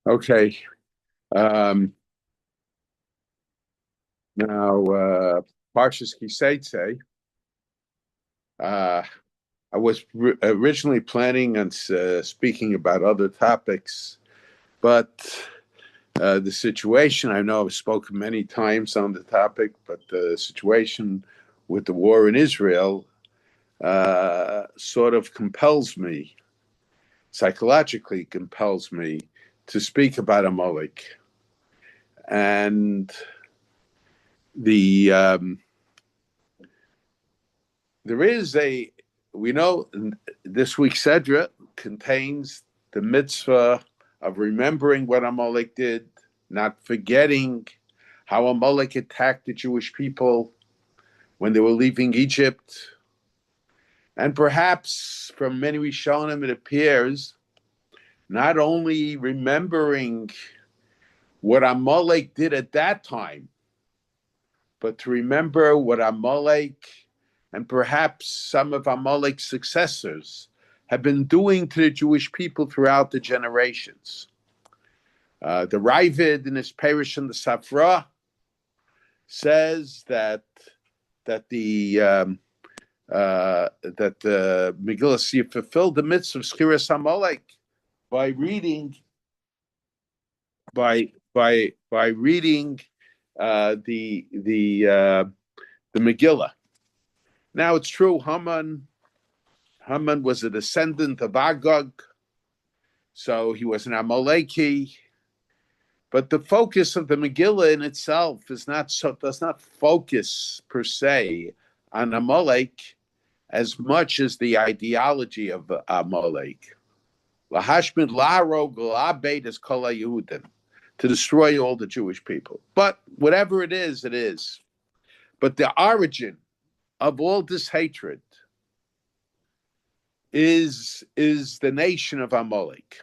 Okay. Um, now, Parshas Seitzei. Uh, I was originally planning on speaking about other topics, but the situation, I know I've spoken many times on the topic, but the situation with the war in Israel sort of compels me, psychologically compels me to speak about Amalek. And the there is we know this week's Sedra contains the mitzvah of remembering what Amalek did, not forgetting how Amalek attacked the Jewish people when they were leaving Egypt. And perhaps from many Rishonim, it appears not only remembering what Amalek did at that time, but to remember what Amalek and perhaps some of Amalek's successors have been doing to the Jewish people throughout the generations. The Ravid in his parish in the Safra says that the Megillah fulfilled the mitzvah of Schiras Amalek by reading reading the Megillah. Now it's true, Haman was a descendant of Agag, so he was an Amaleki. But the focus of the Megillah in itself does not focus per se on Amalek as much as the ideology of Amalek. Lahashmid la'arog la'abed es kol ha'Yehudim, to destroy all the Jewish people. But whatever it is, it is. But the origin of all this hatred is the nation of Amalek.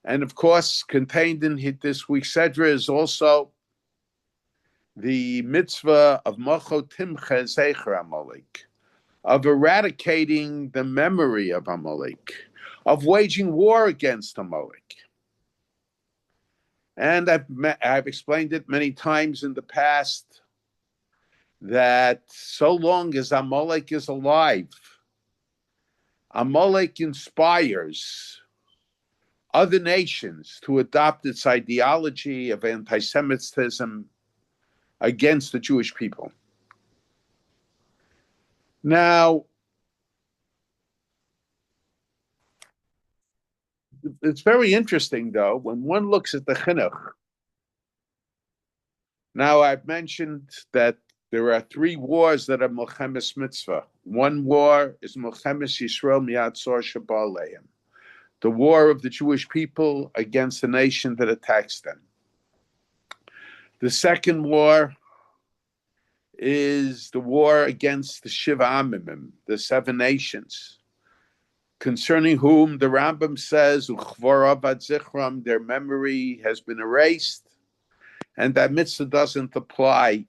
And of course, contained in this week's Sedra is also the mitzvah of Mocho Timche Zecher Amalek, of eradicating the memory of Amalek, of waging war against Amalek. And I've explained it many times in the past that so long as Amalek is alive, Amalek inspires other nations to adopt its ideology of anti-Semitism against the Jewish people. Now, it's very interesting, though, when one looks at the chinuch. Now, I've mentioned that there are three wars that are Milchemes Mitzvah. One war is Milchemes Yisrael Miyad Tzor Sheba Aleim, the war of the Jewish people against the nation that attacks them. The second war is the war against the Shiva Amimim, the seven nations, concerning whom the Rambam says, Uchvor Avad Zichram, their memory has been erased, and that mitzvah doesn't apply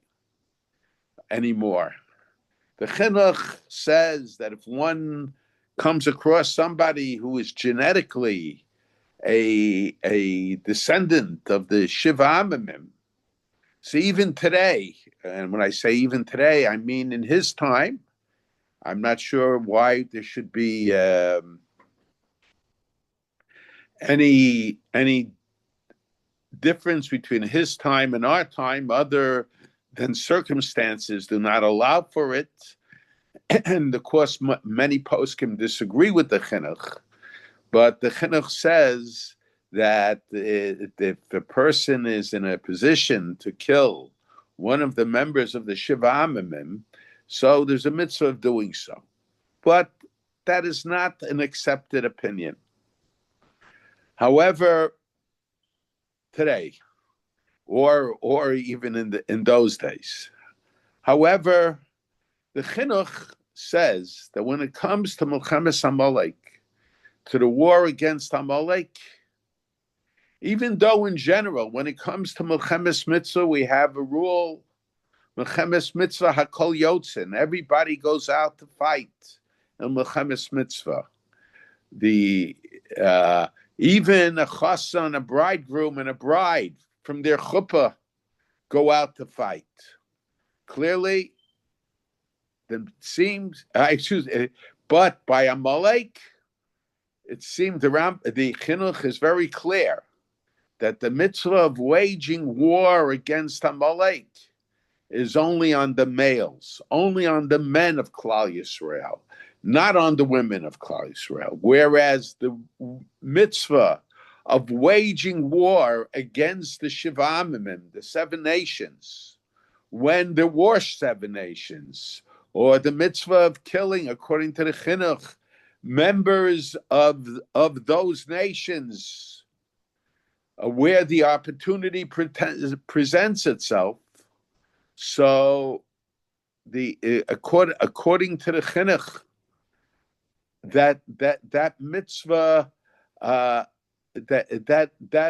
anymore. The Chinuch says that if one comes across somebody who is genetically a descendant of the Shiva Amimim, so even today, and when I say even today, I mean in his time, I'm not sure why there should be any difference between his time and our time, other than circumstances do not allow for it. And of course, many poskim disagree with the chinuch, but the chinuch says that if a person is in a position to kill one of the members of the Shiva Amimim, so there's a mitzvah of doing so. But that is not an accepted opinion. However, today, or even in those days, however, the chinuch says that when it comes to Milchemes Amalek, to the war against Amalek, even though in general, when it comes to Milchemes Mitzvah, we have a rule, Milchemes Mitzvah Hakol Yotzin, everybody goes out to fight in Milchemes Mitzvah. Even a chassan, a bridegroom, and a bride from their chuppah go out to fight. Clearly, it seems, but by Amalek, it seemed the chinuch is very clear that the mitzvah of waging war against Amalek is only on the males, only on the men of Klal Yisrael, not on the women of Klal Yisrael. Whereas the mitzvah of waging war against the Shiva Amimim, the 7 nations, when there were 7 nations, or the mitzvah of killing, according to the chinuch, members of those nations, where the opportunity presents itself. So, according to the chinuch, that mitzvah that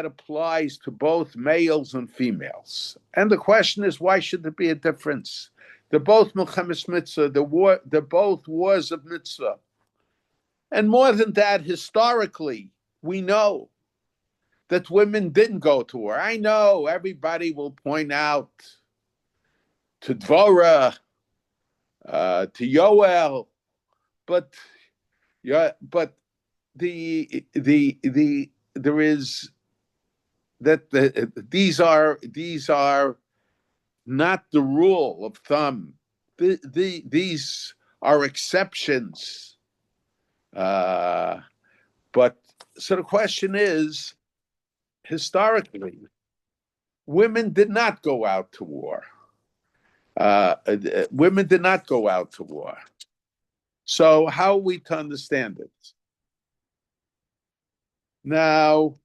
applies to both males and females. And the question is, why should there be a difference? They're both milchemes mitzvah. They're both wars of mitzvah. And more than that, historically, we know that women didn't go to war. I know everybody will point out to Dvorah, to Yoel, but there is that these are not the rule of thumb. These are exceptions. But so the question is, historically, women did not go out to war. Women did not go out to war. So how are we to understand it? Now,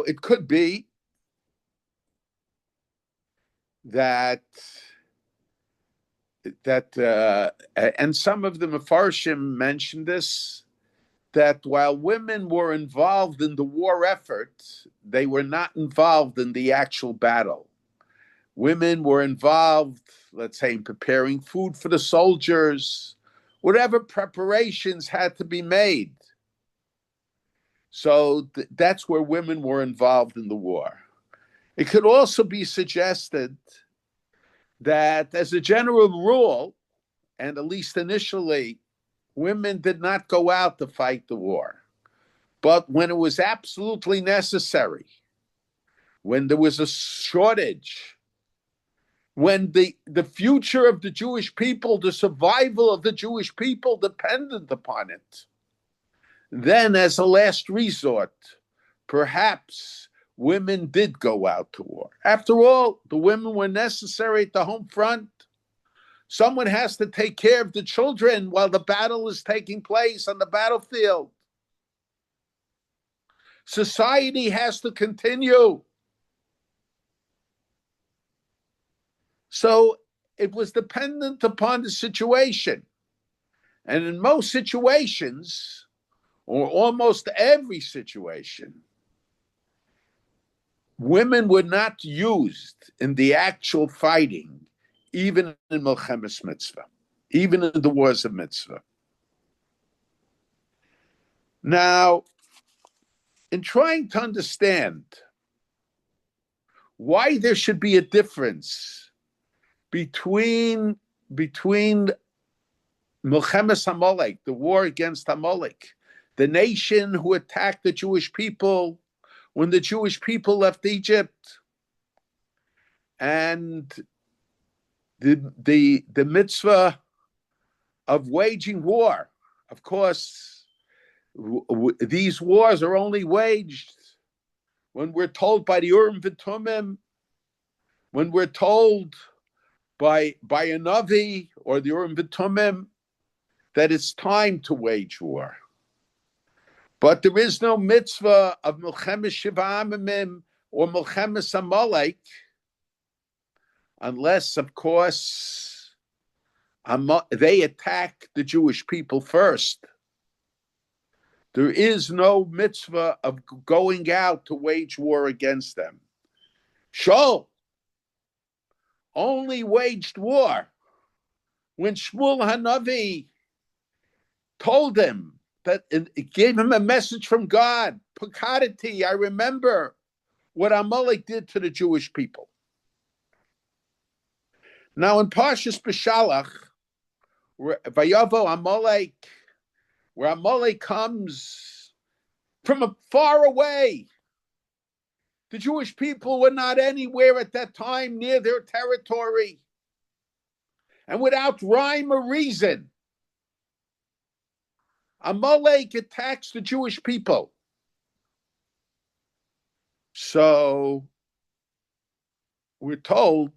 it could be that and some of the Mefarshim mentioned this, that while women were involved in the war effort, they were not involved in the actual battle. Women were involved, let's say, in preparing food for the soldiers, whatever preparations had to be made. So that's where women were involved in the war. It could also be suggested that, as a general rule, and at least initially, women did not go out to fight the war. But when it was absolutely necessary, when there was a shortage, when the future of the Jewish people, the survival of the Jewish people depended upon it, then as a last resort, perhaps women did go out to war. After all, the women were necessary at the home front. Someone has to take care of the children while the battle is taking place on the battlefield. Society has to continue. So it was dependent upon the situation. And in most situations, or almost every situation, women were not used in the actual fighting, even in Milchemes Mitzvah, even in the wars of Mitzvah. Now, in trying to understand why there should be a difference between Milchemes Amalek, the war against Amalek, the nation who attacked the Jewish people when the Jewish people left Egypt, and the mitzvah of waging war. Of course, these wars are only waged when we're told by the Urim V'Tumim, when we're told by a Navi or the Urim V'Tumim that it's time to wage war. But there is no mitzvah of Milchemes Shiva Amimim or Milchemes Amalek, unless, of course, they attack the Jewish people first. There is no mitzvah of going out to wage war against them. Shaul only waged war when Shmuel Hanavi told him that it gave him a message from God. Pakadati, I remember what Amalek did to the Jewish people. Now in Parshas B'Shalach, Vayavo Amalek, where Amalek comes from far away. The Jewish people were not anywhere at that time near their territory. And without rhyme or reason, Amalek attacks the Jewish people. So we're told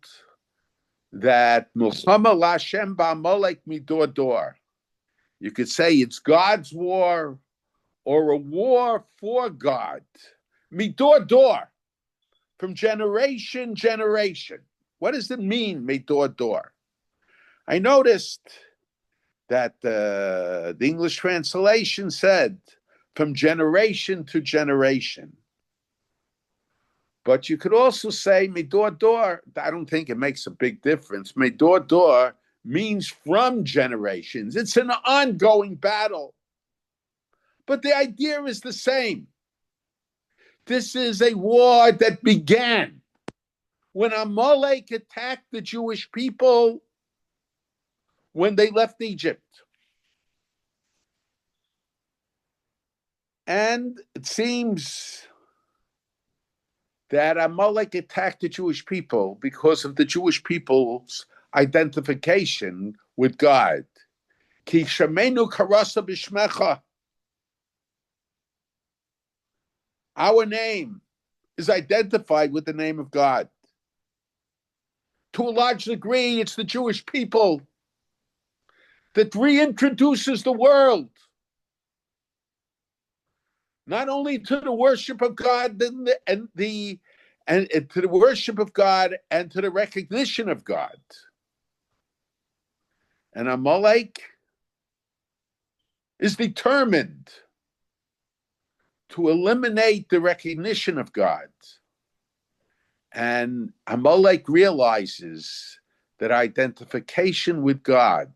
that Milchama Lashem Ba'Amalek Midor Dor. You could say it's God's war or a war for God. Midor Dor, from generation, generation. What does it mean, Midor Dor? I noticed that the English translation said from generation to generation. But you could also say Midor Dor. I don't think it makes a big difference. Midor Dor means from generations. It's an ongoing battle. But the idea is the same. This is a war that began when Amalek attacked the Jewish people when they left Egypt. And it seems that Amalek attacked the Jewish people because of the Jewish people's identification with God. Ki shemenu karasa b'shmecha. Our name is identified with the name of God. To a large degree, it's the Jewish people that reintroduces the world, not only to the worship of God and to the worship of God and to the recognition of God. And Amalek is determined to eliminate the recognition of God. And Amalek realizes that identification with God,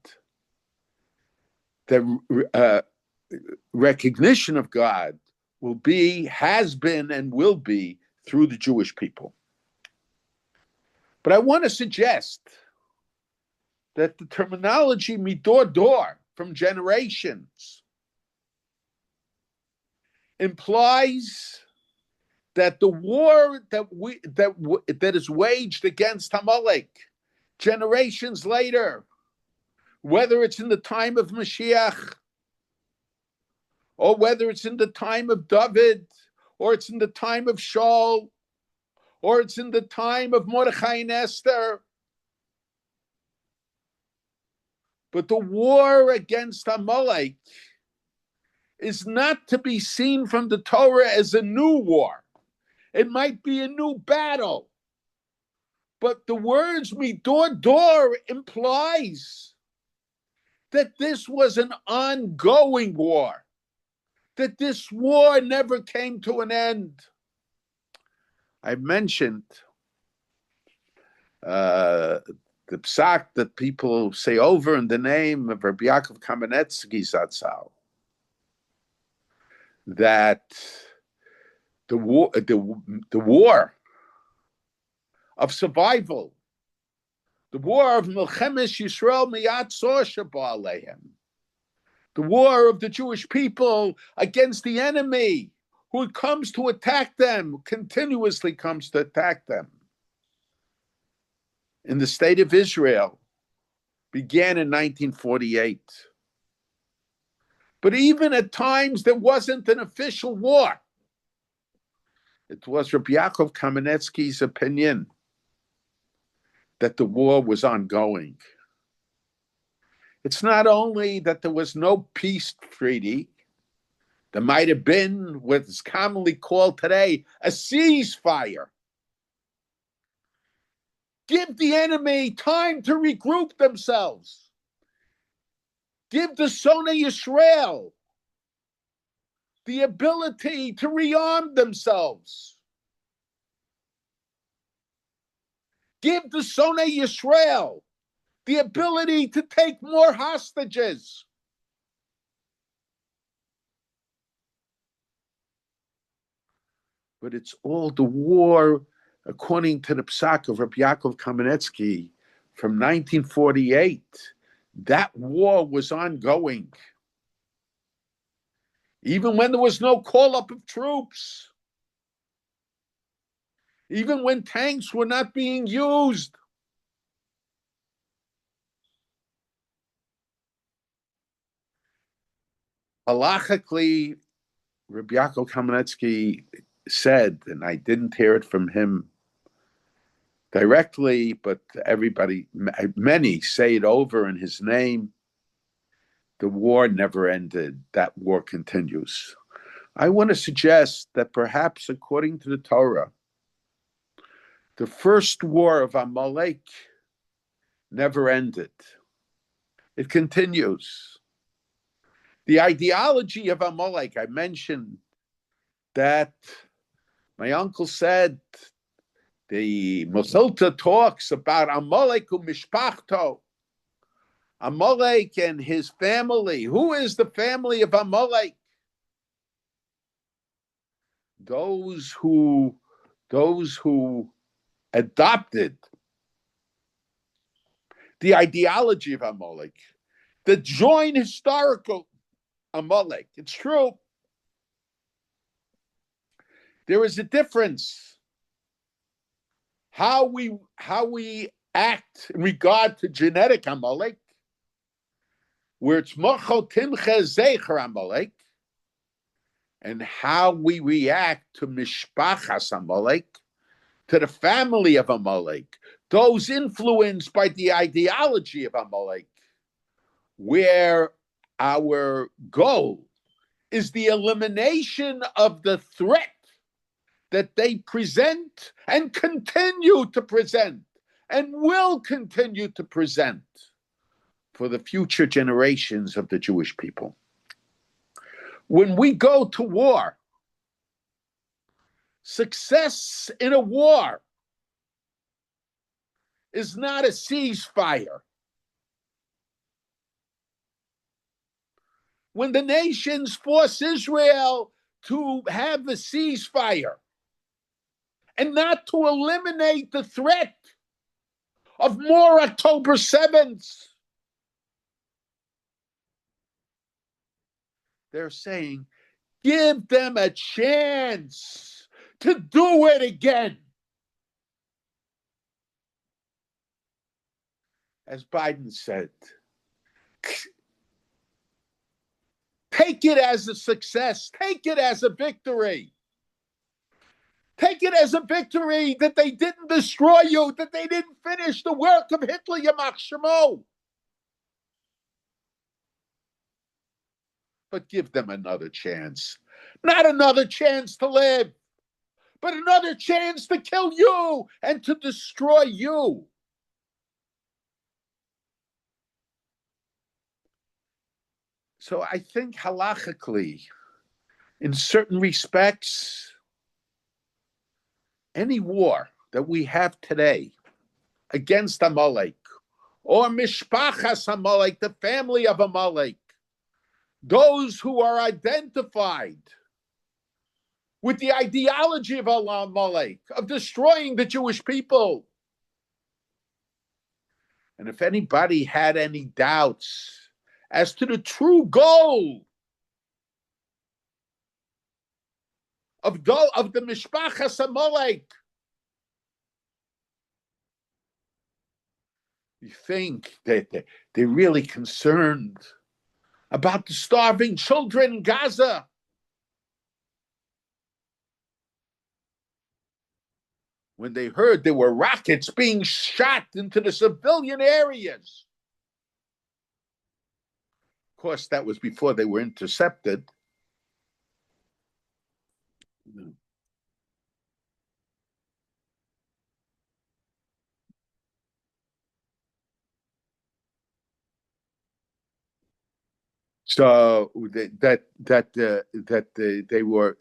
the recognition of God will be, has been, and will be through the Jewish people. But I want to suggest that the terminology midor dor, from generations, implies that the war that is waged against Amalek generations later, whether it's in the time of Mashiach, or whether it's in the time of David, or it's in the time of Shaul, or it's in the time of Mordechai and Esther. But the war against Amalek is not to be seen from the Torah as a new war. It might be a new battle. But the words midor dor implies that this was an ongoing war, that this war never came to an end. I mentioned the psak that people say over in the name of Rabbi Yaakov Kamenetsky Zatzal, that the war of survival, the war of Milchemes Yisrael Miyat Tzor Sheba Alehem, the war of the Jewish people against the enemy who comes to attack them, continuously comes to attack them, in the state of Israel, began in 1948. But even at times, there wasn't an official war. It was Rabbi Yaakov Kamenetsky's opinion that the war was ongoing. It's not only that there was no peace treaty, there might have been what is commonly called today a ceasefire. Give the enemy time to regroup themselves. Give the Sonei Yisrael the ability to rearm themselves. Give the Sonei Yisrael the ability to take more hostages. But it's all the war, according to the Psak of Rabbi Yaakov Kamenetsky from 1948. That war was ongoing. Even when there was no call-up of troops. Even when tanks were not being used. Halachically, Rabbi Yaakov Kamenetsky said, and I didn't hear it from him directly, but everybody, many say it over in his name, the war never ended. That war continues. I want to suggest that perhaps, according to the Torah, the first war of Amalek never ended. It continues. The ideology of Amalek, I mentioned that my uncle said the Mosilta talks about Amalek u'mishpachto. Amalek and his family. Who is the family of Amalek? Those who adopted the ideology of Amalek, the joint historical Amalek. It's true. There is a difference how we act in regard to genetic Amalek, where it's Mocho Timche Zecher Amalek, and how we react to Mishpachas Amalek, to the family of Amalek, those influenced by the ideology of Amalek, where our goal is the elimination of the threat that they present and continue to present and will continue to present for the future generations of the Jewish people. When we go to war, success in a war is not a ceasefire. When the nations force Israel to have a ceasefire and not to eliminate the threat of more October 7th, they're saying, give them a chance to do it again. As Biden said, take it as a success. Take it as a victory. Take it as a victory that they didn't destroy you, that they didn't finish the work of Hitler, Yamach Shemo. But give them another chance. Not another chance to live, but another chance to kill you and to destroy you. So I think halachically, in certain respects, any war that we have today against Amalek or Mishpachas Amalek, the family of Amalek, those who are identified with the ideology of Amalek, of destroying the Jewish people. And if anybody had any doubts as to the true goal of the Mishpachas Amalek, you think that they're really concerned about the starving children in Gaza. When they heard there were rockets being shot into the civilian areas. Of course, that was before they were intercepted. So they were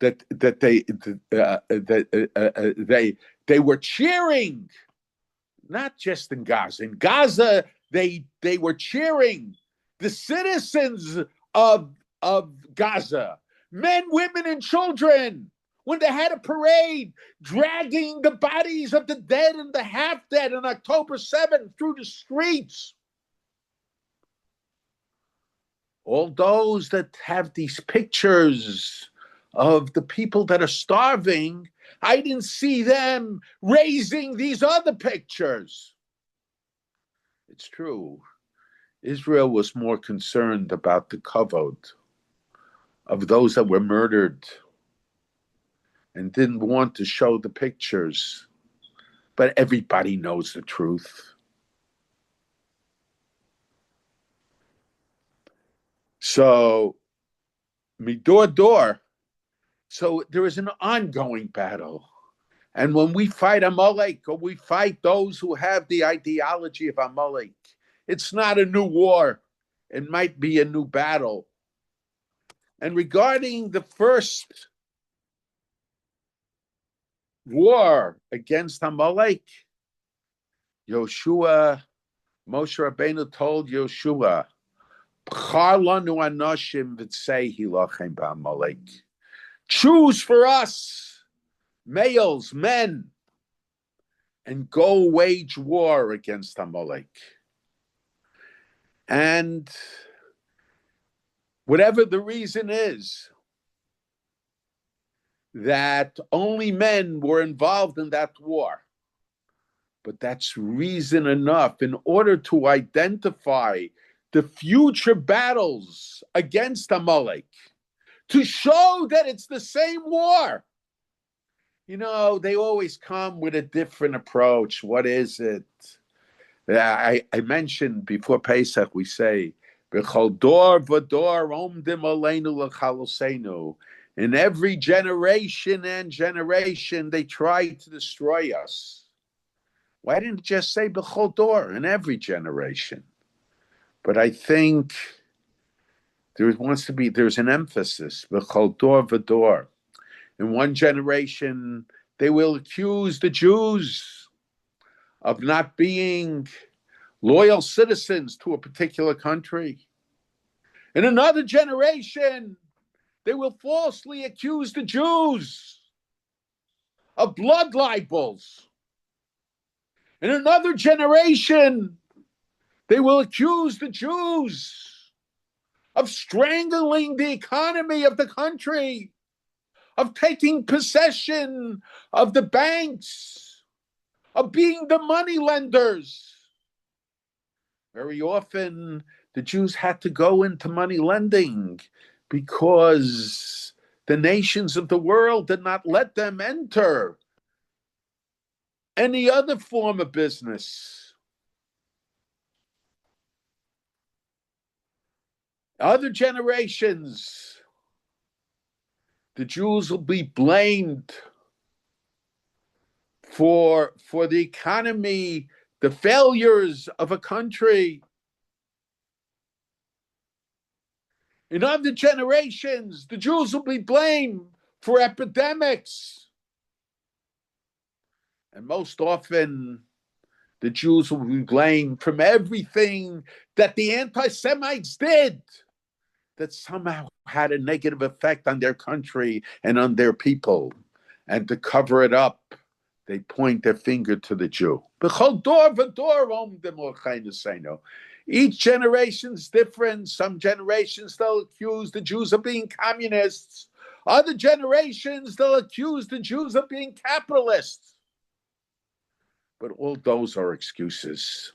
that they were cheering, not just in Gaza. In Gaza, they were cheering the citizens of Gaza, men, women, and children, when they had a parade dragging the bodies of the dead and the half dead on October 7th through the streets. All those that have these pictures of the people that are starving, I didn't see them raising these other pictures. It's true. Israel was more concerned about the kavod of those that were murdered and didn't want to show the pictures. But everybody knows the truth. So, midor door. So there is an ongoing battle. And when we fight Amalek, or we fight those who have the ideology of Amalek, it's not a new war. It might be a new battle. And regarding the first war against Amalek, Moshe Rabbeinu told Yoshua, choose for us, males, men, and go wage war against Amalek. And whatever the reason is that only men were involved in that war, but that's reason enough in order to identify the future battles against Amalek, to show that it's the same war. You know, they always come with a different approach. What is it? I mentioned before Pesach, we say, B'chol dor v'dor omdim aleinu l'chalosenu. In every generation and generation, they try to destroy us. Why didn't it just say B'chol dor, in every generation? But I think there's an emphasis, B'chol dor v'dor. In one generation, they will accuse the Jews of not being loyal citizens to a particular country. In another generation, they will falsely accuse the Jews of blood libels. In another generation, they will accuse the Jews of strangling the economy of the country, of taking possession of the banks, of being the money lenders. Very often, the Jews had to go into money lending because the nations of the world did not let them enter any other form of business. Other generations, the Jews will be blamed for the economy, the failures of a country. In other generations, the Jews will be blamed for epidemics. And most often, the Jews will be blamed from everything that the anti-Semites did that somehow had a negative effect on their country and on their people. And to cover it up, they point their finger to the Jew. Each generation's different. Some generations they'll accuse the Jews of being communists. Other generations they'll accuse the Jews of being capitalists. But all those are excuses.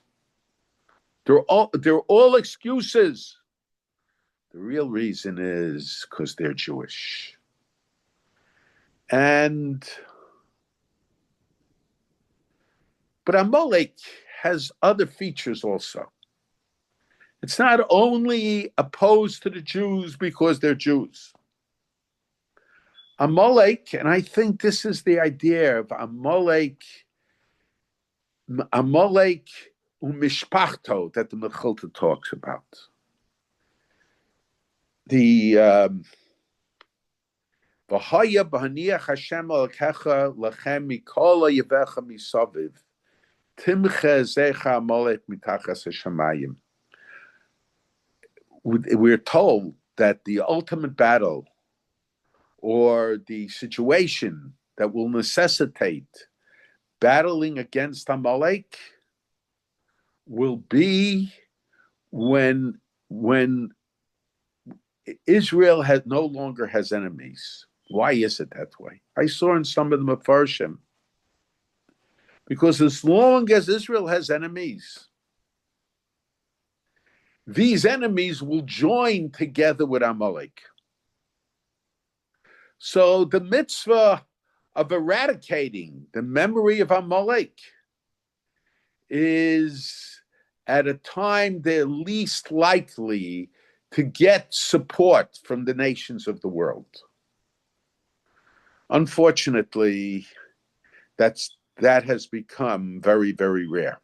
They're all excuses. The real reason is because they're Jewish. But Amalek has other features also. It's not only opposed to the Jews because they're Jews. Amalek, and I think this is the idea of Amalek umishpachto that the Mechilta talks about. V'haya b'haniach Hashem Elokecha lechem mikol ha'yevecha misaviv. Timche zecha Amalek mitachas hashamayim. We're told that the ultimate battle or the situation that will necessitate battling against Amalek will be when Israel no longer has enemies. Why is it that way? I saw in some of the Mefarshim, because as long as Israel has enemies, these enemies will join together with Amalek. So the mitzvah of eradicating the memory of Amalek is at a time they're least likely to get support from the nations of the world. Unfortunately, that has become very, very rare.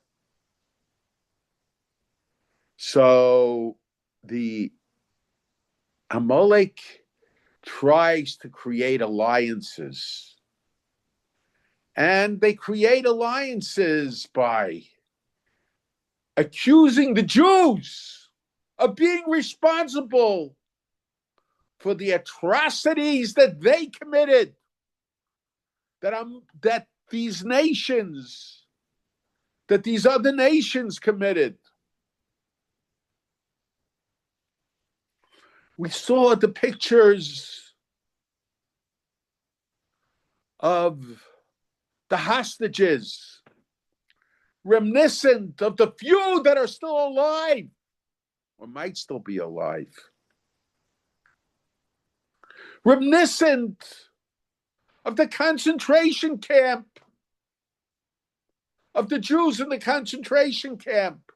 So the Amalek tries to create alliances. And they create alliances by accusing the Jews of being responsible for the atrocities that they committed, that these other nations committed. We saw the pictures of the hostages, reminiscent of the few that are still alive or might still be alive. Reminiscent of the concentration camp, of the Jews in the concentration camp.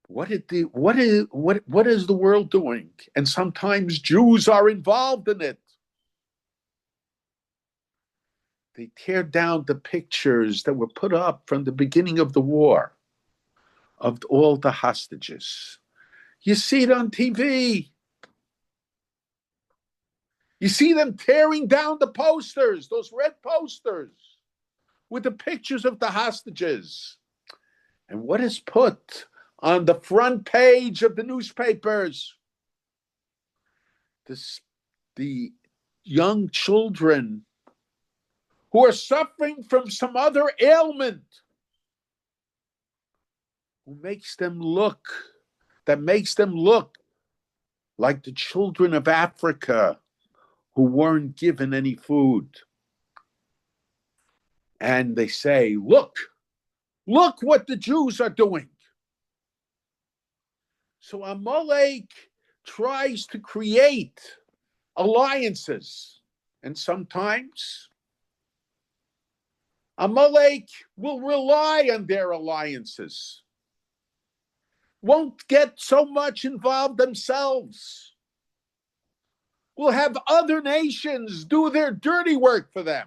What is the world doing? And sometimes Jews are involved in it. They tear down the pictures that were put up from the beginning of the war of all the hostages. You see it on TV. You see them tearing down the posters, those red posters, with the pictures of the hostages. And what is put on the front page of the newspapers? The young children who are suffering from some other ailment, that makes them look like the children of Africa who weren't given any food. And they say, look what the Jews are doing. So Amalek tries to create alliances, and sometimes Amalek will rely on their alliances, won't get so much involved themselves, will have other nations do their dirty work for them.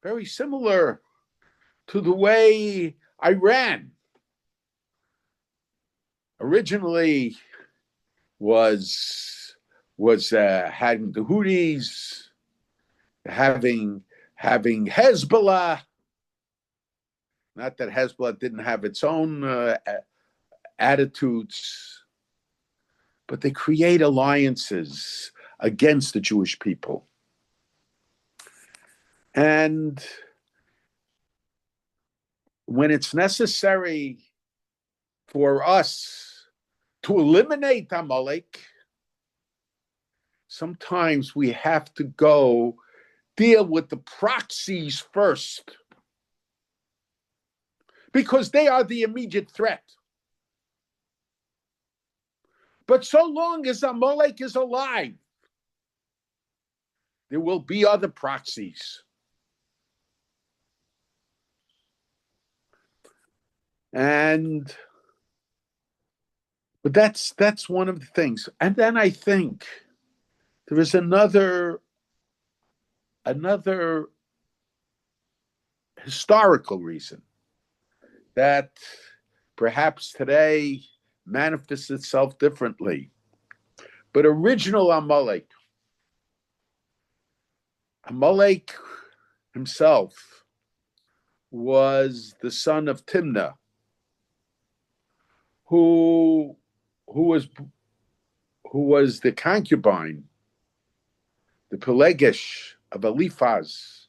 Very similar to the way Iran originally was having the Houthis, having Hezbollah. Not that Hezbollah didn't have its own attitudes, but they create alliances against the Jewish people. And when it's necessary for us to eliminate Amalek, sometimes we have to go deal with the proxies first, because they are the immediate threat. But so long as Amalek is alive, there will be other proxies. But that's one of the things. And then I think there is another historical reason that perhaps today manifests itself differently. But original Amalek himself was the son of Timnah, who was the concubine, the Pelegesh of Eliphaz.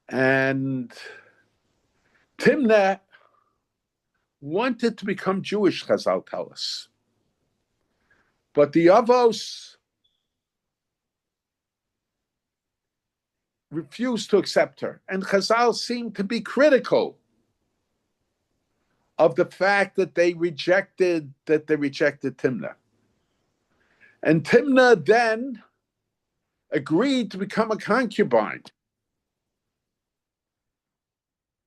And Timnah wanted to become Jewish, Chazal tell us. But the Avos refused to accept her. And Chazal seemed to be critical of the fact that they rejected Timnah. And Timnah then agreed to become a concubine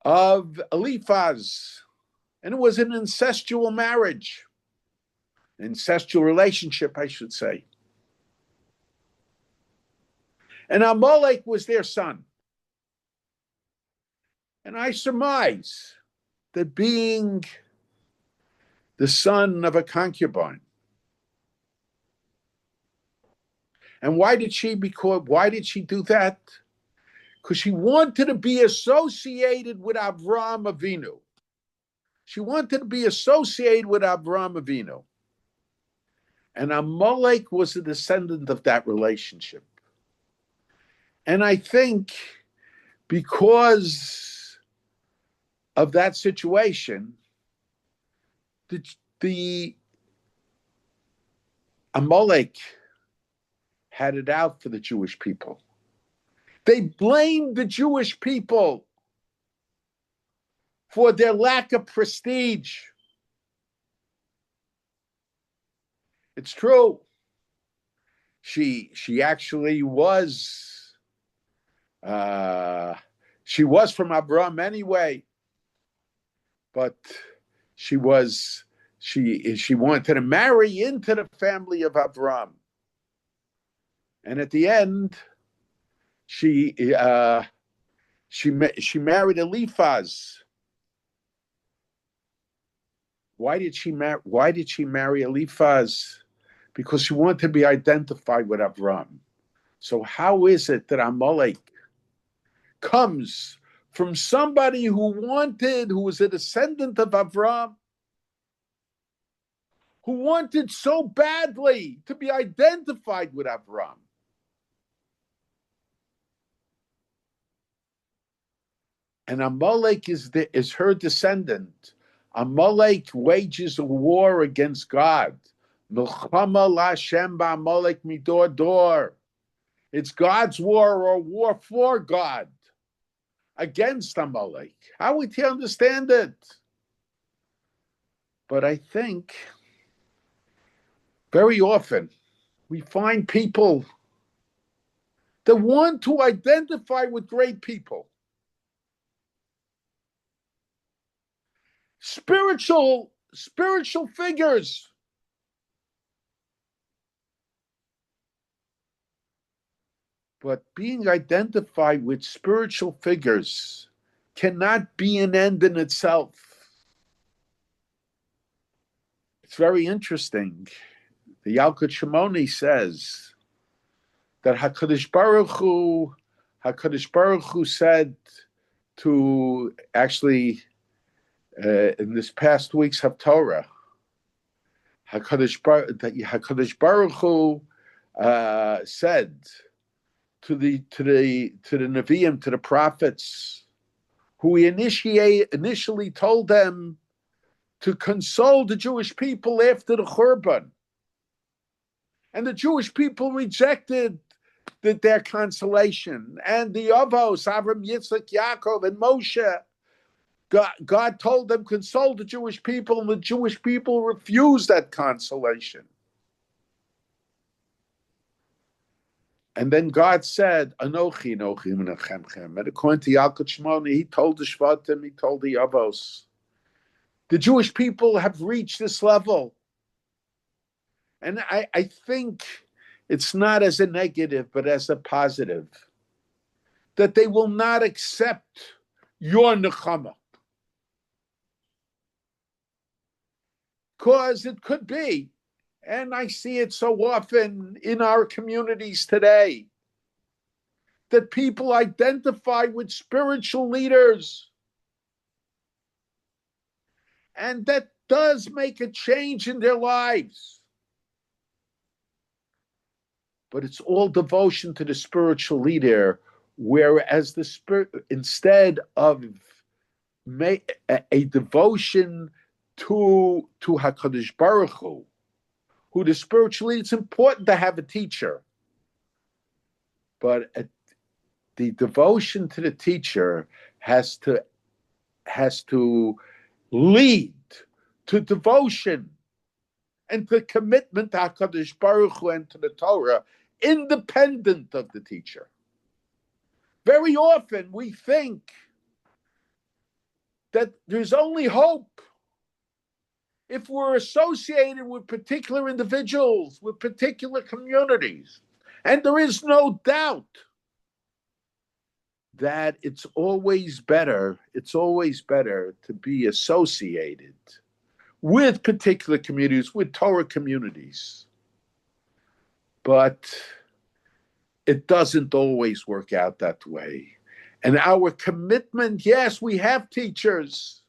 of Eliphaz. And it was an incestual marriage, incestual relationship, I should say. And Amalek was their son. And I surmise that being the son of a concubine, and why did she do that? Because she wanted to be associated with Avraham Avinu. She wanted to be associated with Avraham Avinu. And Amalek was a descendant of that relationship. And I think because of that situation, the Amalek had it out for the Jewish people. They blamed the Jewish people for their lack of prestige. It's true. She actually was. She was from Abraham anyway, but she wanted to marry into the family of Abraham, and at the end, she married Eliphaz. Why did she marry Eliphaz? Because she wanted to be identified with Abraham. So how is it that Amalek comes from somebody who was a descendant of Avraham, who wanted so badly to be identified with Avraham? And Amalek is her descendant. Amalek wages a war against God. Milchama Lashem ba'Amalek midor dor. It's God's war or war for God against Amalek. How would he understand it? But I think very often we find people that want to identify with great people. Spiritual figures. But being identified with spiritual figures cannot be an end in itself. It's very interesting. The Yalkut Shimoni says that HaKadosh Baruch Hu said to, actually, in this past week's Haftorah, HaKadosh Baruch Hu said to the Nevi'im, to the prophets, who he initially told them to console the Jewish people after the Churban. And the Jewish people rejected their consolation. And the Avos, Avram, Yitzchak, Yaakov, and Moshe, God told them, console the Jewish people, and the Jewish people refused that consolation. And then God said, Anochi, Anochi, Menachemchem. And according to Yalkut Shimoni, he told the Shvatim, he told the Avos, the Jewish people have reached this level. And I think it's not as a negative, but as a positive, that they will not accept your nechama. Because it could be, and I see it so often in our communities today, that people identify with spiritual leaders. And that does make a change in their lives. But it's all devotion to the spiritual leader, whereas the spirit, instead of a devotion to HaKadosh Baruch Hu, who the spiritual leader, it's important to have a teacher. But the devotion to the teacher has to lead to devotion and to commitment to HaKadosh Baruch Hu and to the Torah, independent of the teacher. Very often we think that there's only hope if we're associated with particular individuals, with particular communities. And there is no doubt that it's always better to be associated with particular communities, with Torah communities. But it doesn't always work out that way. And our commitment, yes, we have teachers,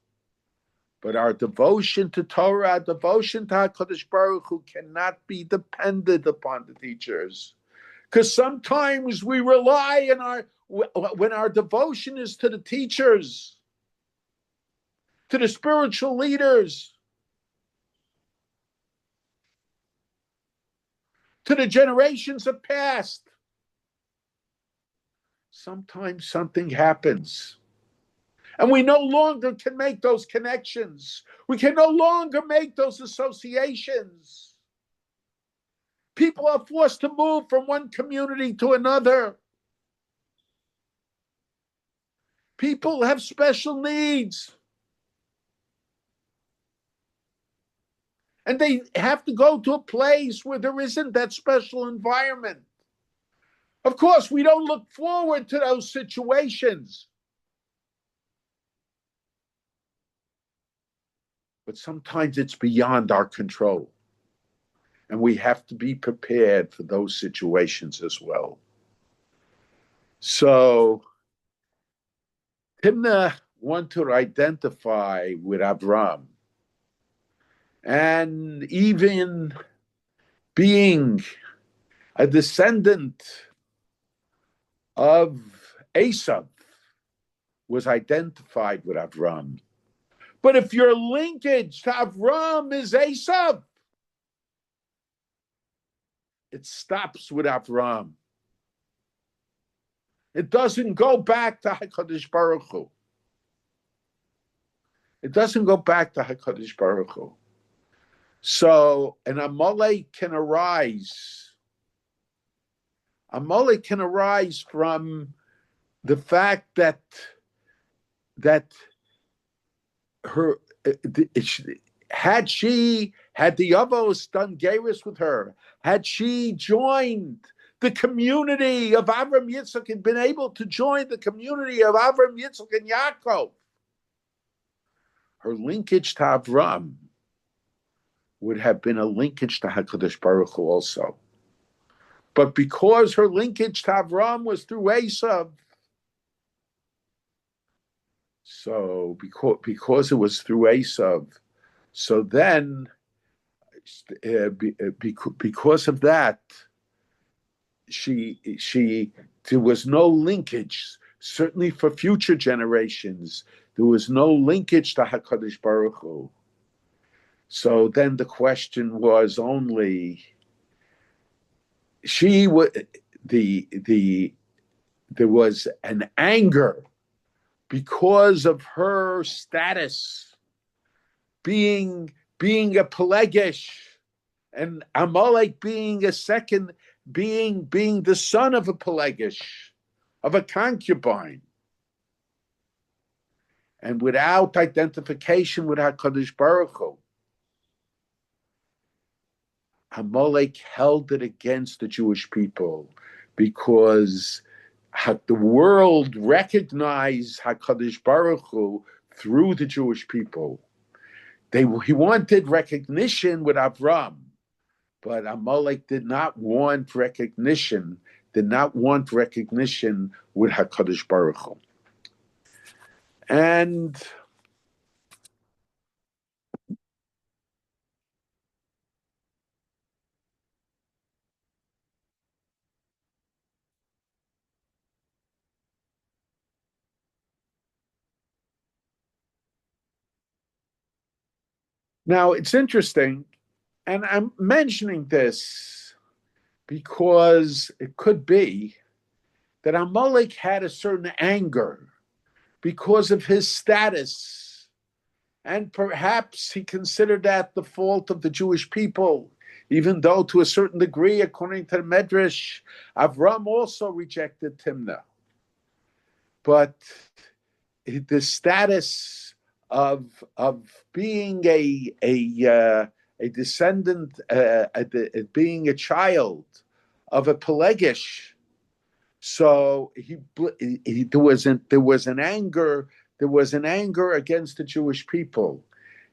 but our devotion to Torah, our devotion to HaKadosh Baruch Hu cannot be dependent upon the teachers. Because sometimes we rely on when our devotion is to the teachers, to the spiritual leaders, to the generations of past. Sometimes something happens, and we no longer can make those connections. We can no longer make those associations. People are forced to move from one community to another. People have special needs. And they have to go to a place where there isn't that special environment. Of course, we don't look forward to those situations. But sometimes it's beyond our control. And we have to be prepared for those situations as well. So, Timnah wanted to identify with Avram. And even being a descendant of Esav was identified with Avram. But if your linkage to Avram is Esav, it stops with Avram. It doesn't go back to HaKadosh Baruch Hu. It doesn't go back to HaKadosh Baruch Hu. So an Amalek can arise. Amalek can arise from the fact that her had the Avos done Geirus with her, had she joined the community of Avram Yitzchak and been able to join the community of Avram Yitzchak and Yaakov, her linkage to Avram would have been a linkage to HaKadosh Baruch Hu also. But because her linkage to Avram was through Esav, so because it was through Esav, so then because of that, there was no linkage. Certainly for future generations, there was no linkage to HaKadosh Baruch Hu. So then the question was only there was an anger because of her status being a Pelegish and Amalek being a second, being the son of a Pelegish, of a concubine. And without identification with HaKadosh Baruch Hu, Amalek held it against the Jewish people because the world recognized HaKadosh Baruch Hu through the Jewish people. He wanted recognition with Avram, but Amalek did not want recognition, with HaKadosh Baruch Hu. And now it's interesting, and I'm mentioning this because it could be that Amalek had a certain anger because of his status. And perhaps he considered that the fault of the Jewish people, even though to a certain degree, according to the Medrash, Avram also rejected Timnah. But the status of being a descendant, being a child of a Pelegish, so there was an anger against the Jewish people.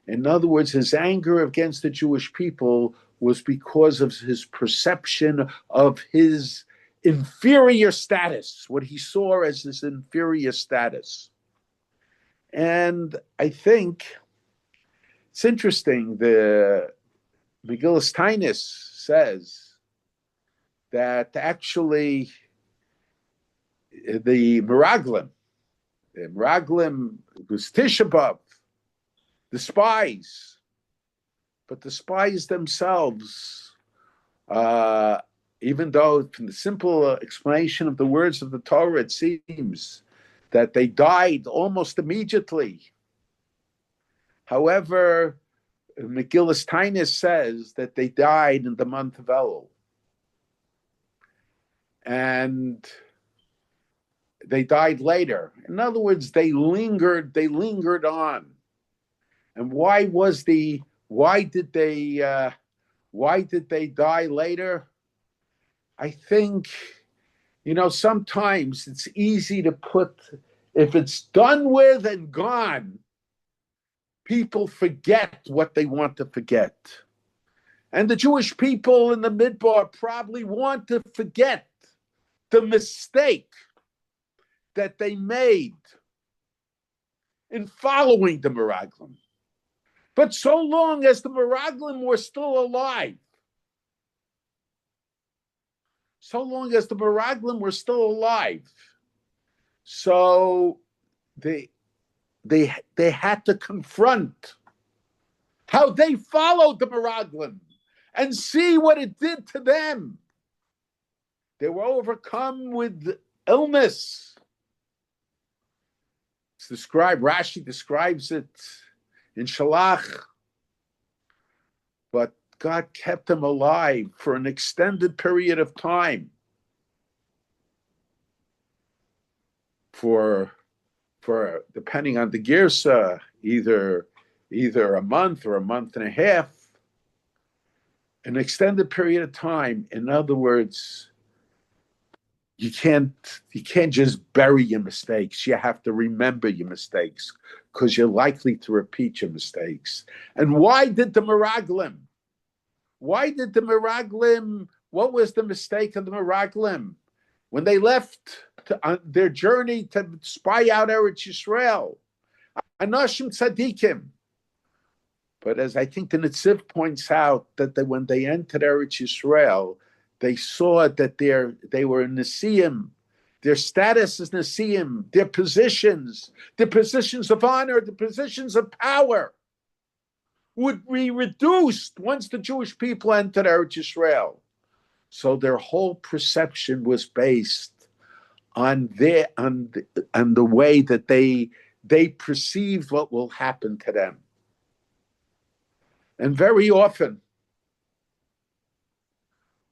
In other words, his anger against the Jewish people was because of his perception of his inferior status, what he saw as his inferior status. And I think it's interesting. The Megillas Tainus says that actually the Meraglim was Tisha B'Av, the spies, but the spies themselves, even though from the simple explanation of the words of the Torah, it seems that they died almost immediately. However, Megillas Tainus says that they died in the month of Elul. And they died later. In other words, they lingered on. And why did they die later? I think, sometimes it's easy to put, if it's done with and gone, people forget what they want to forget. And the Jewish people in the Midbar probably want to forget the mistake that they made in following the Meraglim. But so long as the Meraglim were still alive, so they had to confront how they followed the Meraglim and see what it did to them. They were overcome with illness. It's described, Rashi describes it in Shalach. But God kept them alive for an extended period of time. For depending on the girsa, either a month or a month and a half, an extended period of time. In other words, you can't just bury your mistakes. You have to remember your mistakes because you're likely to repeat your mistakes. And why did the Meraglim? What was the mistake of the Meraglim? When they left on their journey to spy out Eretz Yisrael, Anashim Tzadikim. But as I think the Netziv points out, that when they entered Eretz Yisrael, they saw that they were Nesiim. Their status as Nesiim, their positions of honor, the positions of power would be reduced once the Jewish people entered Eretz Yisrael. So their whole perception was based on the way that they perceived what will happen to them. And very often,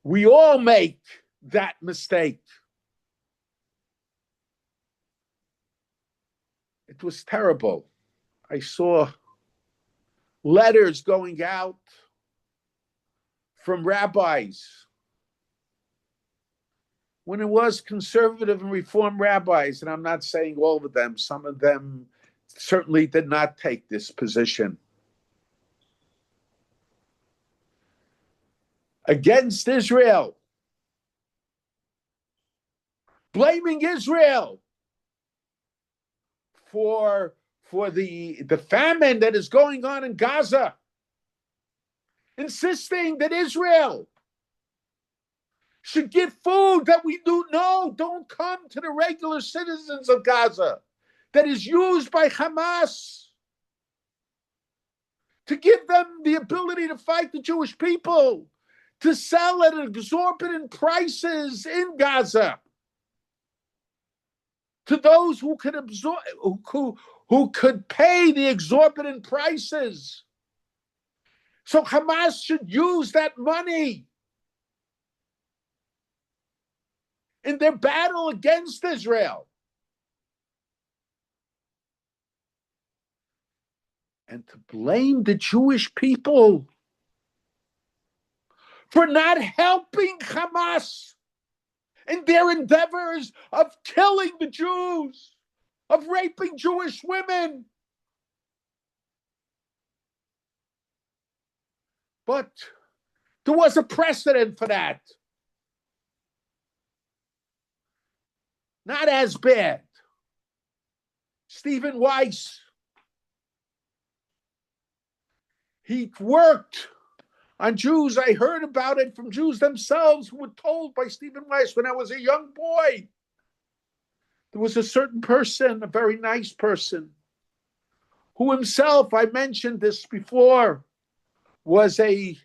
we all make that mistake. It was terrible. I saw letters going out from rabbis when it was conservative and reform rabbis, and I'm not saying all of them, some of them certainly did not take this position against Israel, blaming Israel for the famine that is going on in Gaza, insisting that Israel should give food that we do know don't come to the regular citizens of Gaza, that is used by Hamas to give them the ability to fight the Jewish people, to sell at exorbitant prices in Gaza to those who could absorb, who could pay the exorbitant prices. So Hamas should use that money in their battle against Israel. And to blame the Jewish people for not helping Hamas in their endeavors of killing the Jews, of raping Jewish women. But there was a precedent for that. Not as bad. Stephen Weiss, he worked on Jews. I heard about it from Jews themselves who were told by Stephen Weiss when I was a young boy. There was a certain person, a very nice person, who himself, I mentioned this before, was an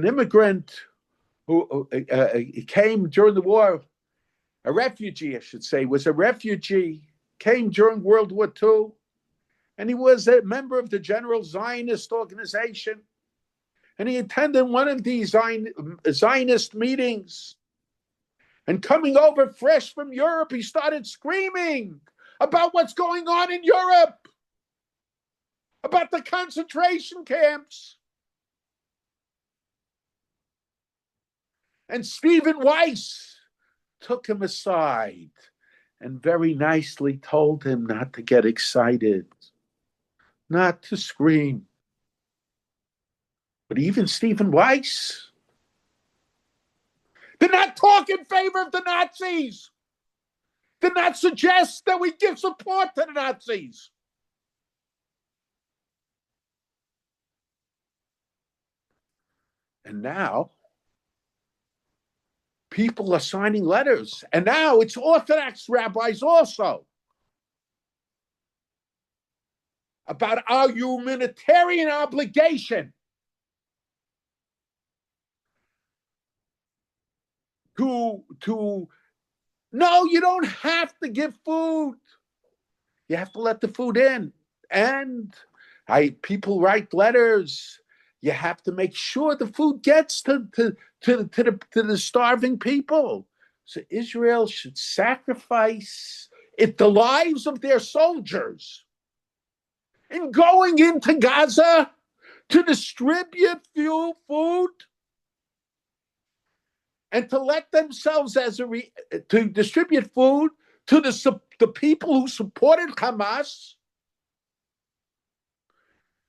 immigrant who came during the war, a refugee, I should say, was a refugee, came during World War II, and he was a member of the General Zionist Organization, and he attended one of these Zionist meetings, and coming over fresh from Europe, he started screaming about what's going on in Europe, about the concentration camps. And Stephen Weiss took him aside and very nicely told him not to get excited, not to scream. But even Stephen Weiss did not talk in favor of the Nazis, did not suggest that we give support to the Nazis. And now people are signing letters. And now it's Orthodox rabbis also about our humanitarian obligation to no, you don't have to give food. You have to let the food in. And people write letters. You have to make sure the food gets to the starving people. So Israel should sacrifice the lives of their soldiers in going into Gaza to distribute food and to let themselves to distribute food to the people who supported Hamas,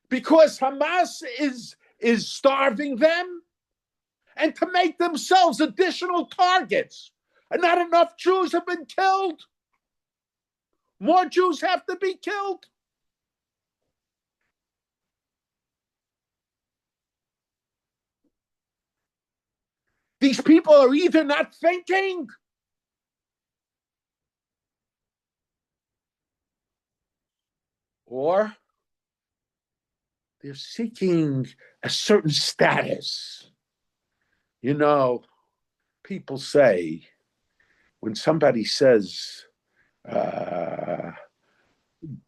because Hamas is starving them, and to make themselves additional targets. And not enough Jews have been killed. More Jews have to be killed. These people are either not thinking or they're seeking a certain status. You know, people say, when somebody says,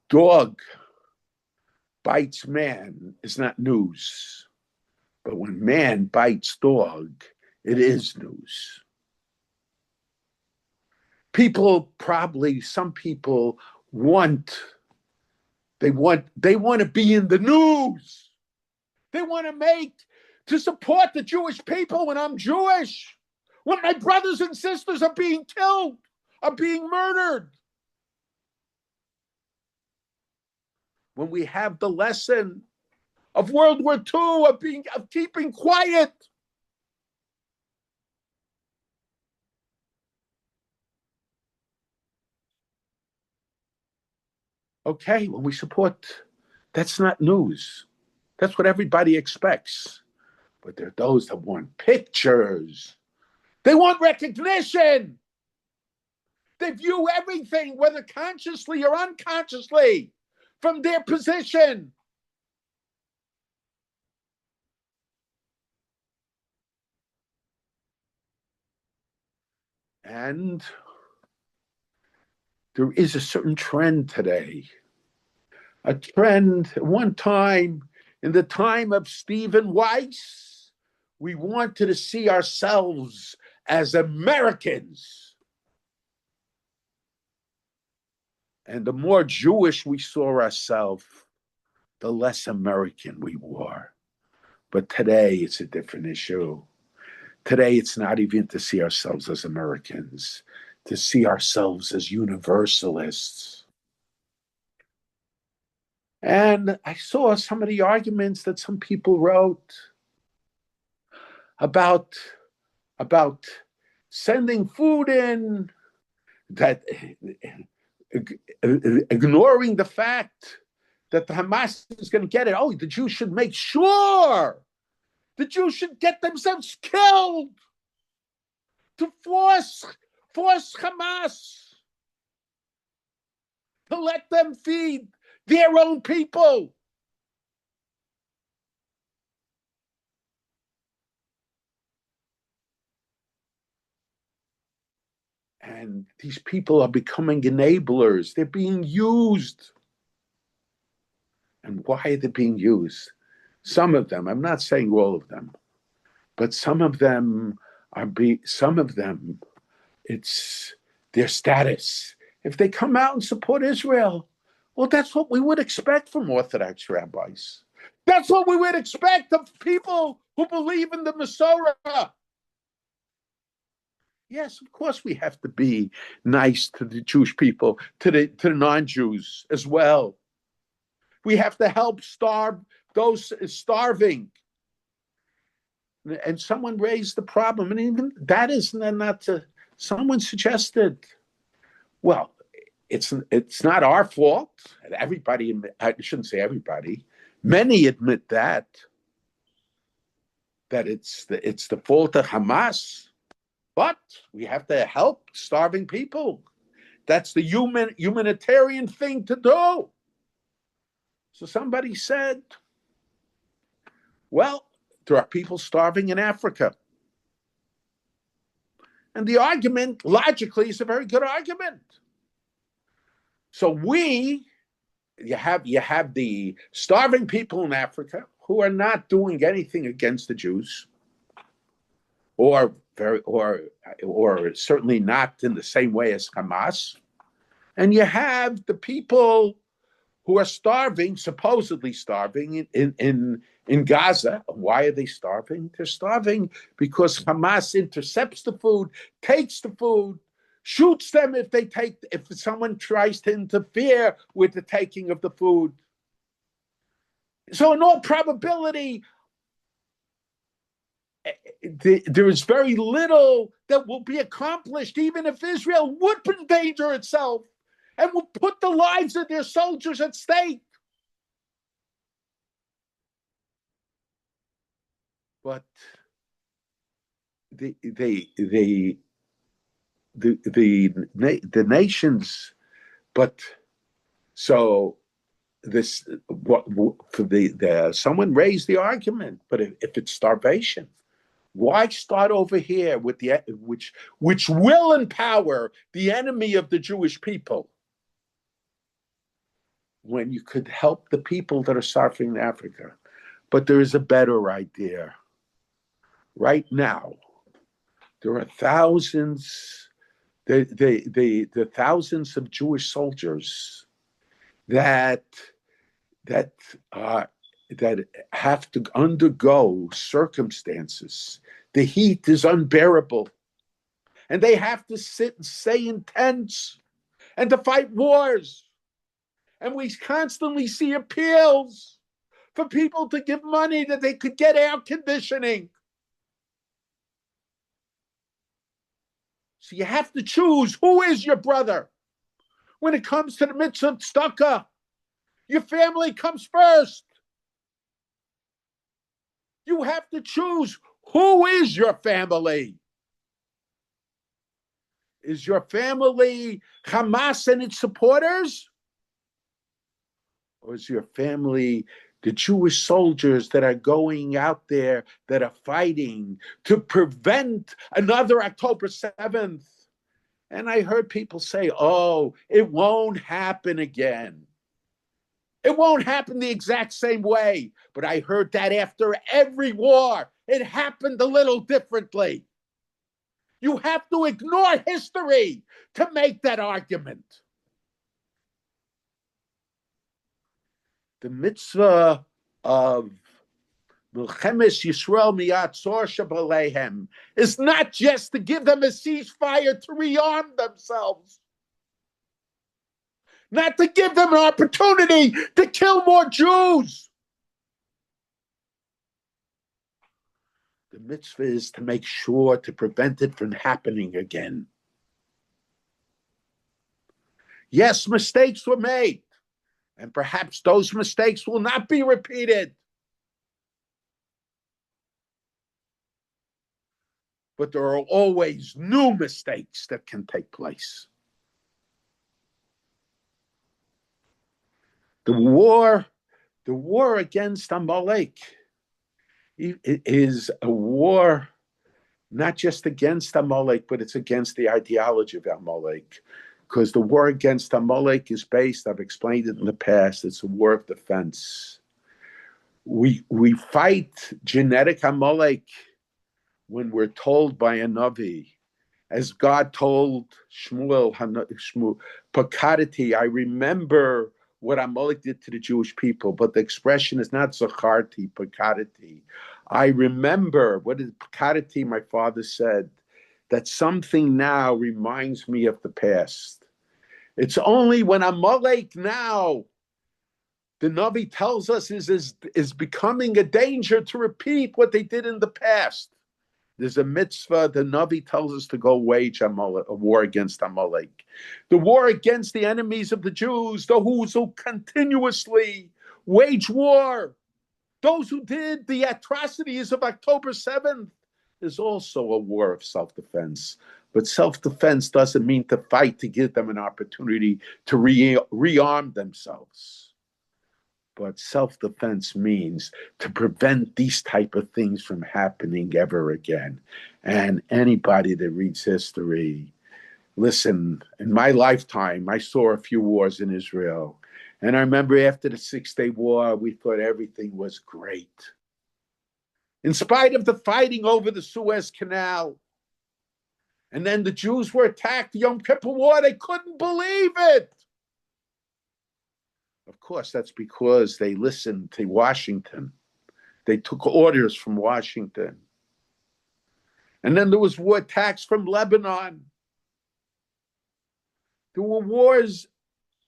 dog bites man, is not news. But when man bites dog, it is news. Some people want to be in the news. they want to make to support the Jewish people when I'm Jewish, when my brothers and sisters are being killed, are being murdered. When we have the lesson of World War II of keeping quiet. Okay, when we support, that's not news. That's what everybody expects. But there are those that want pictures. They want recognition. They view everything, whether consciously or unconsciously, from their position. And there is a certain trend today. A trend, one time, in the time of Stephen Weiss, we wanted to see ourselves as Americans. And the more Jewish we saw ourselves, the less American we were. But today it's a different issue. Today it's not even to see ourselves as Americans, to see ourselves as universalists. And I saw some of the arguments that some people wrote about sending food in, that ignoring the fact that the Hamas is going to get it. Oh, the Jews should make sure the Jews should get themselves killed to force Hamas to let them feed their own people. And these people are becoming enablers. They're being used. And why are they being used? Some of them, I'm not saying all of them, but some of them, it's their status. If they come out and support Israel, well, that's what we would expect from Orthodox rabbis. That's what we would expect of people who believe in the Masorah. Yes, of course we have to be nice to the Jewish people, to the non-Jews as well. We have to help starve those starving. And someone raised the problem, and even that is not to. Someone suggested, well, it's not our fault. Everybody, I shouldn't say everybody. Many admit that it's the fault of Hamas. But we have to help starving people. That's the humanitarian thing to do. So somebody said, well, there are people starving in Africa. And the argument, logically, is a very good argument. So you have the starving people in Africa who are not doing anything against the Jews, or certainly not in the same way as Hamas. And you have the people who are starving, supposedly starving in Gaza. Why are they starving? They're starving because Hamas intercepts the food, takes the food, shoots them if someone tries to interfere with the taking of the food. So in all probability, there is very little that will be accomplished, even if Israel would endanger itself and would put the lives of their soldiers at stake. But the nations, but so this what for the someone raised the argument, but if it's starvation, why start over here with the which will empower the enemy of the Jewish people when you could help the people that are suffering in Africa? But there is a better idea. Right now, there are thousands, the thousands of Jewish soldiers that that have to undergo circumstances. The heat is unbearable, and they have to sit and stay in tents and to fight wars. And we constantly see appeals for people to give money that they could get air conditioning. So you have to choose who is your brother. When it comes to the mitzvah tzedakah, your family comes first. You have to choose who is your family. Is your family Hamas and its supporters? Or is your family the Jewish soldiers that are going out there, that are fighting to prevent another October 7th? And I heard people say, oh, it won't happen again. It won't happen the exact same way. But I heard that after every war, it happened a little differently. You have to ignore history to make that argument. The mitzvah of Milchemes Yisrael Miyatzor Shabalehem is not just to give them a ceasefire to rearm themselves, not to give them an opportunity to kill more Jews. The mitzvah is to make sure to prevent it from happening again. Yes, mistakes were made, and perhaps those mistakes will not be repeated. But there are always new mistakes that can take place. The war against Amalek is a war not just against Amalek, but it's against the ideology of Amalek. Because the war against Amalek is based, I've explained it in the past, it's a war of defense. We fight genetic Amalek when we're told by a Navi, as God told Shmuel, Pakadati, I remember what Amalek did to the Jewish people, but the expression is not Zacharti, Pakadati. I remember, what did Pakadati, my father said, that something now reminds me of the past. It's only when Amalek now, the Navi tells us, is becoming a danger to repeat what they did in the past. There's a mitzvah, the Navi tells us to go wage a war against Amalek. The war against the enemies of the Jews, those who continuously wage war, those who did the atrocities of October 7th, is also a war of self-defense. But self-defense doesn't mean to fight to give them an opportunity to rearm themselves. But self-defense means to prevent these type of things from happening ever again. And anybody that reads history, listen, in my lifetime, I saw a few wars in Israel. And I remember after the 6-Day War, we thought everything was great. In spite of the fighting over the Suez Canal. And then the Jews were attacked, the Yom Kippur War, they couldn't believe it. Of course, that's because they listened to Washington. They took orders from Washington. And then there was war attacks from Lebanon. There were wars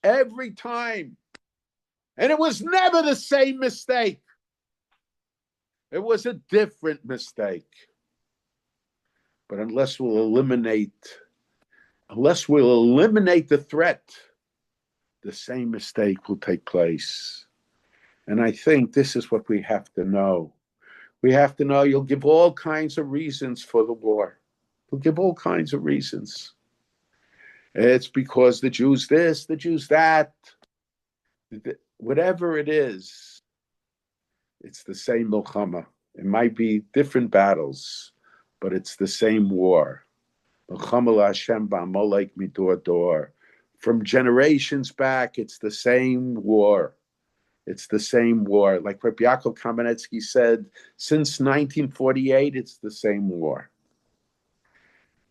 every time. And it was never the same mistake. It was a different mistake. But unless we'll eliminate the threat, the same mistake will take place. And I think this is what we have to know. We have to know you'll give all kinds of reasons for the war. You'll give all kinds of reasons. It's because the Jews this, the Jews that. Whatever it is, it's the same milchama. It might be different battles, but it's the same war. Milchama Hashem ba'amalek midor dor. From generations back, it's the same war. It's the same war. Like Rabbi Yaakov Kamenetsky said, since 1948, it's the same war.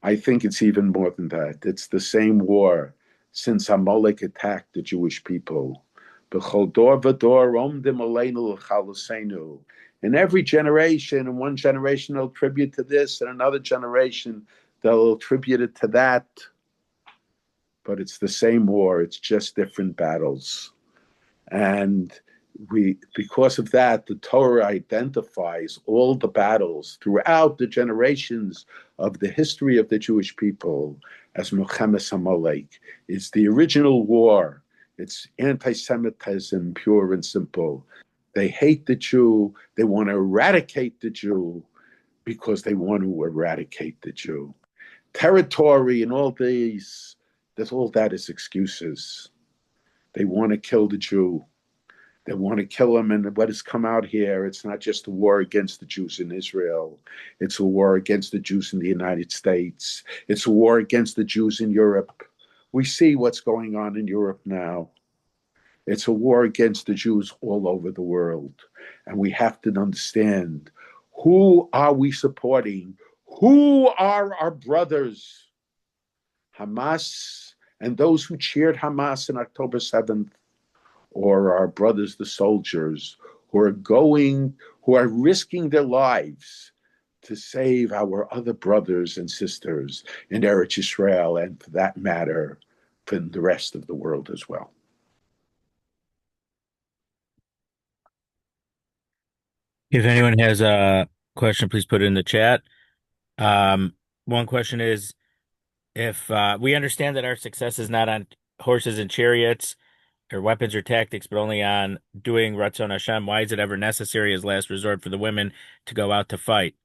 I think it's even more than that. It's the same war since Amalek attacked the Jewish people. B'chol dor v'dor omdim aleinu l'chaluseinu. In every generation, in one generation they'll attribute to this, and another generation they'll attribute it to that. But it's the same war, it's just different battles. And because of that, the Torah identifies all the battles throughout the generations of the history of the Jewish people as Milchemes Amalek. It's the original war. It's anti-Semitism, pure and simple. They hate the Jew. They want to eradicate the Jew because they want to eradicate the Jew. Territory and all these, all that is excuses. They want to kill the Jew. They want to kill him. And what has come out here, it's not just a war against the Jews in Israel. It's a war against the Jews in the United States. It's a war against the Jews in Europe. We see what's going on in Europe now. It's a war against the Jews all over the world. And we have to understand, who are we supporting? Who are our brothers? Hamas and those who cheered Hamas on October 7th, or our brothers, the soldiers, who are risking their lives to save our other brothers and sisters in Eretz Yisrael, and for that matter, for the rest of the world as well. If anyone has a question, please put it in the chat. One question is, if we understand that our success is not on horses and chariots or weapons or tactics, but only on doing Ratzon Hashem, why is it ever necessary as last resort for the women to go out to fight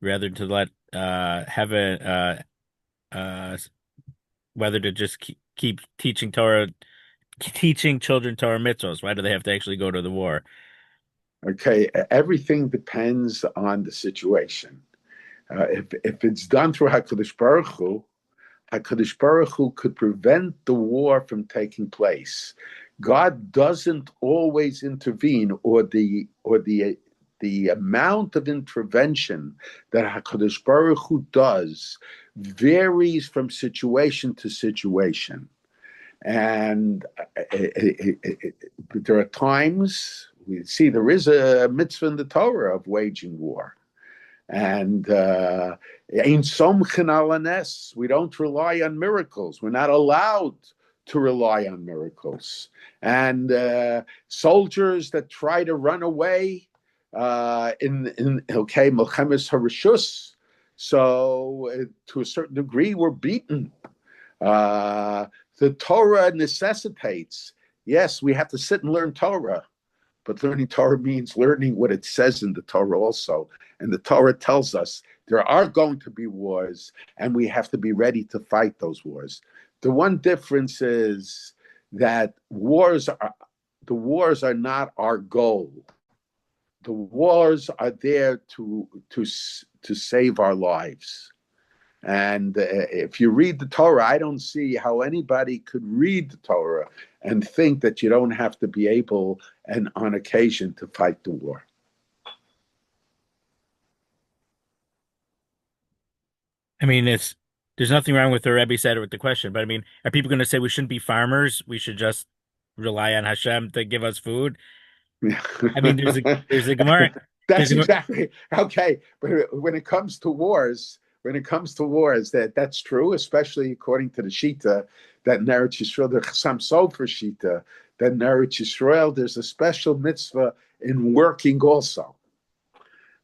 rather than to let heaven, uh, whether to just keep teaching Torah, teaching children Torah mitzvos? Why do they have to actually go to the war? Okay, everything depends on the situation. If it's done through Hakadosh Baruch Hu, HaKadosh Baruch Hu could prevent the war from taking place. God doesn't always intervene, or the amount of intervention that HaKadosh Baruch Hu does varies from situation to situation. And there are times we see there is a mitzvah in the Torah of waging war. And we don't rely on miracles. We're not allowed to rely on miracles. And soldiers that try to run away Milchemes Harishus, so to a certain degree, we're beaten. The Torah necessitates, yes, we have to sit and learn Torah, but learning Torah means learning what it says in the Torah also. And the Torah tells us there are going to be wars, and we have to be ready to fight those wars. The one difference is that the wars are not our goal. The wars are there to save our lives. And if you read the Torah, I don't see how anybody could read the Torah and think that you don't have to be able, and on occasion, to fight the war. I mean, there's nothing wrong with the Rabbi said with the question, but I mean, are people going to say we shouldn't be farmers? We should just rely on Hashem to give us food? I mean, there's a Gemara. There's That's a, exactly okay. But when it comes to wars, that's true, especially according to the Shita, that in Eretz Yisrael, the Chassam Sofer Shita, that in Eretz Yisrael, there's a special mitzvah in working also.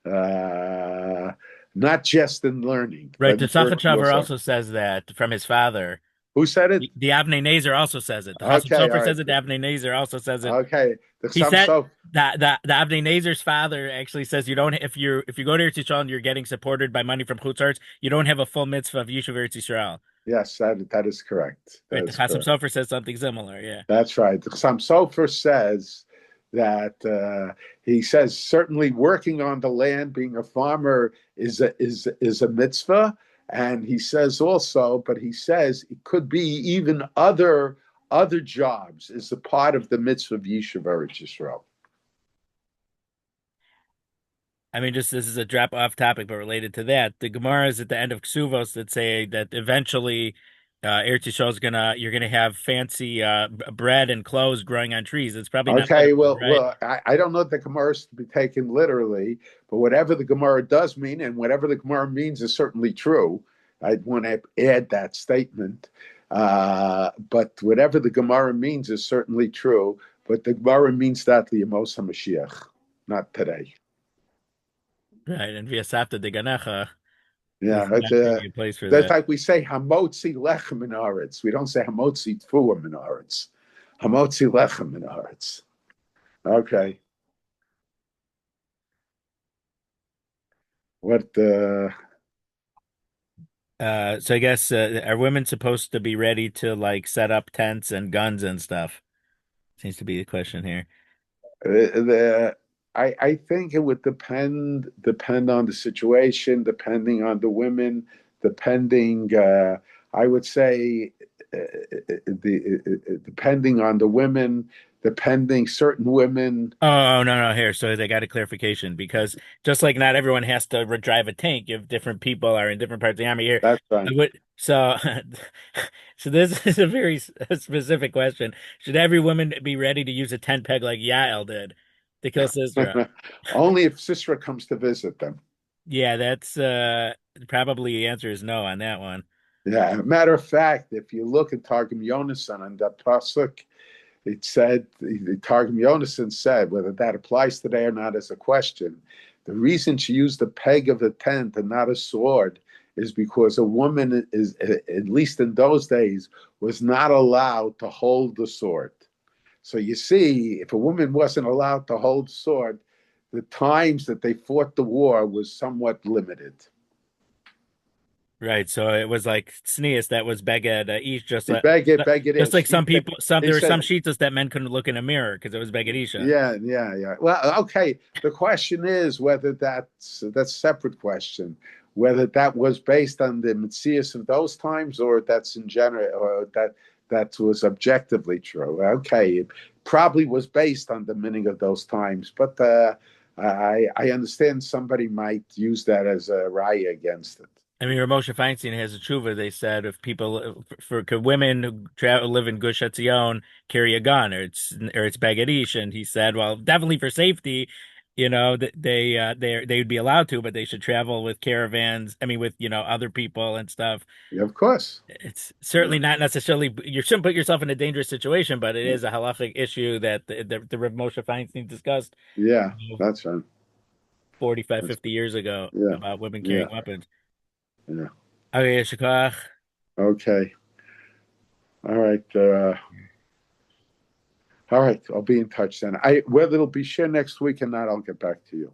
Uh, Not just in learning, right. but The in Tzachar working Traver also. also says that from his father. Who said it? The Avnei Nezer also says it. The Chassam Okay, all Sofer right. says it. The Avnei Nezer also says it. Okay, the He Chassam said Sofer. that the Avnei Nezer's father actually says you don't, if you go to Eretz Yisrael and you're getting supported by money from Chutzarts, you don't have a full mitzvah of Yishuv Eretz Yisrael. Yes, that is correct. That Right, the is Chassam correct. Sofer says something similar. Yeah. That's right. The Chassam Sofer says that he says certainly working on the land, being a farmer, is a mitzvah, and he says also, but he says it could be even other jobs is a part of the mitzvah of Yishuv Eretz Yisrael. I mean, just this is a drop off topic, but related to that, the Gemaras at the end of Ksuvos that say that eventually Eretz Yisrael's you're gonna have fancy bread and clothes growing on trees. It's probably not Okay, literal, well, right? I don't know if the Gemara is to be taken literally, but whatever the Gemara does mean, and whatever the Gemara means is certainly true. I want to add that statement. But whatever the Gemara means is certainly true. But the Gemara means that the Yemos HaMashiach, not today. Right. And Viasafta de Ganecha Yeah, is not going to be a place for that's that. like we say Hamotzi Lechem in Aretz. We don't say Hamotzi Tfuim in Aretz. Hamotzi Lechem in Aretz. Okay. What? So I guess are women supposed to be ready to like set up tents and guns and stuff? Seems to be the question here. The I think it would depend on the situation, depending on the women, depending. I would say depending on the women, depending certain women. Oh, no, no, here. So they got a clarification because just like not everyone has to drive a tank, you have different people are in different parts of the army here. That's right. So, so this is a very specific question. Should every woman be ready to use a tent peg like Yael did to kill Sisera? Only if Sisera comes to visit them. Yeah, that's probably the answer is no on that one. Yeah. Matter of fact, if you look at Targum Yonasan and that pasuk, it said the Targum Yonasan said whether that applies today or not is a question. The reason she used the peg of the tent and not a sword is because a woman is, at least in those days, was not allowed to hold the sword. So you see, if a woman wasn't allowed to hold the sword, the times that they fought the war was somewhat limited. Right. So it was like Sneas that was Beged Ish, Beg it just ish. like some people, He there were some said, shitas that men couldn't look in a mirror because it was Beged Isha. yeah. Well, okay. The question is whether that's a separate question, whether that was based on the Metzias of those times or that's in general, or that was objectively true. Okay, it probably was based on the meaning of those times, but I understand somebody might use that as a raya against it. I mean, Moshe Feinstein has a tshuva. They said if people, could women who travel live in Gush Etzion carry a gun, or it's Beged Ish, and he said, well, definitely for safety, that they would be allowed to, but they should travel with caravans. I mean, with other people and stuff. Yeah, of course. It's Yeah. certainly not necessarily you shouldn't put yourself in a dangerous situation, but it is a halachic issue that the Rav Moshe Feinstein discussed Yeah, you know, that's right. 45, That's, 50 years ago yeah, about women yeah, carrying weapons. yeah. Okay, Shakach. Okay. All right. All right. I'll be in touch then. Whether it'll be share next week or not, I'll get back to you.